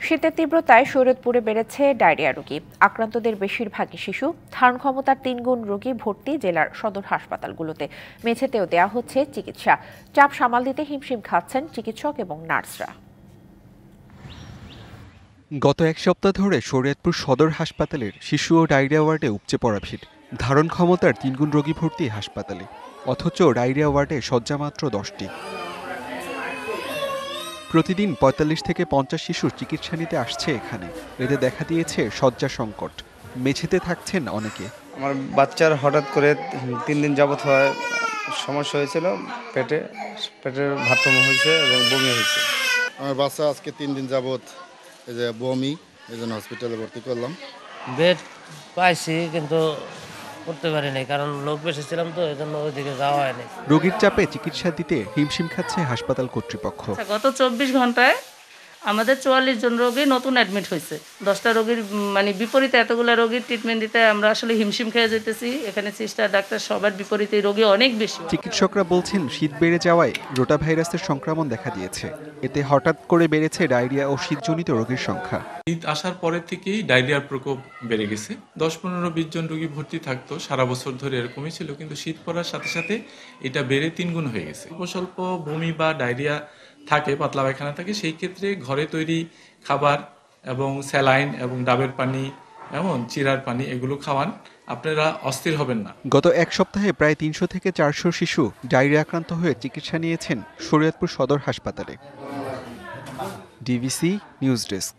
শীতের তীব্রতায় শরীয়তপুরে বেড়েছে ডায়রিয়া রোগী। আক্রান্তদের বেশিরভাগই শিশু। ধারণ ক্ষমতার 3 গুণ রোগী ভর্তি জেলার সদর হাসপাতালগুলোতে। মেঝেতেও দেয়া হচ্ছে চিকিৎসা। চাপ সামাল দিতে হিমশিম খাচ্ছেন চিকিৎসক এবং নার্সরা। গত এক সপ্তাহ ধরে শরীয়তপুর সদর হাসপাতালের শিশু ও ডায়রিয়া ওয়ার্ডে উপচে পড়া ভিড়। ধারণ ক্ষমতার 3 গুণ রোগী ভর্তি হাসপাতালে, অথচ ডায়রিয়া ওয়ার্ডে শয্যা মাত্র 10টি। প্রতিদিন ৪৫ থেকে ৫০ শিশু চিকিৎসা নিতে আসছে এখানে। এতে দেখা দিয়েছে শয্যা সংকট। মেঝেতে থাকছেন অনেকে। আমার বাচ্চার হঠাৎ করে 3 দিন যাবত হয় সমস্যা হয়েছিল, পেটের ভারসাম্য হয়েছে এবং বমি হয়েছে। আমার বাচ্চা আজকে 3 দিন যাবত এই যে বমি, এই জন্য হসপিটালে ভর্তি করলাম। বেড পাইছি কিন্তু করতে পারি নাই, কারণ লোক বেশি ছিলাম তো, এই জন্য ওইদিকে যাওয়া হয়নি। রোগীর চাপে চিকিৎসা দিতে হিমশিম খাচ্ছে হাসপাতাল কর্তৃপক্ষ। গত 24 ঘন্টায় আমাদের 44 জন রোগী নতুন অ্যাডমিট হয়েছে। 10টা রোগীর বিপরীতে এতগুলো রোগীর ট্রিটমেন্ট দিতে আমরা আসলে হিমশিম খেয়ে যেতেছি। এখানে সিস্টার ডাক্তার সবার বিপরীতে রোগী অনেক বেশি। চিকিৎসকরা বলছেন শীত বেড়ে যাওয়ায় রোটা ভাইরাসের সংক্রমণ দেখা দিয়েছে। এতে হঠাৎ করে বেড়েছে ডায়রিয়া ও শীতজনিত রোগীর সংখ্যা। শীত আসার পরের থেকেই ডায়রিয়ার প্রকোপ বেড়ে গেছে। 10-15-20 জন রোগী ভর্তি থাকতো, সারা বছর ধরে এরকমই ছিল, কিন্তু শীত পড়ার সাথে সাথে এটা বেড়ে 3 গুণ হয়ে গেছে। অল্প বমি বা ডায়রিয়া থাকে, পাতলা পায়খানা থাকে, সেই ক্ষেত্রে ঘরে তৈরি খাবার এবং স্যালাইন এবং ডাবের পানি এমন চিরার পানি এগুলো খাওয়ান, আপনারা অস্থির হবেন না। গত এক সপ্তাহে প্রায় 300 থেকে 400 শিশু ডায়রিয়া আক্রান্ত হয়ে চিকিৎসা নিয়েছেন শরীয়তপুর সদর হাসপাতালে। DBC news desk.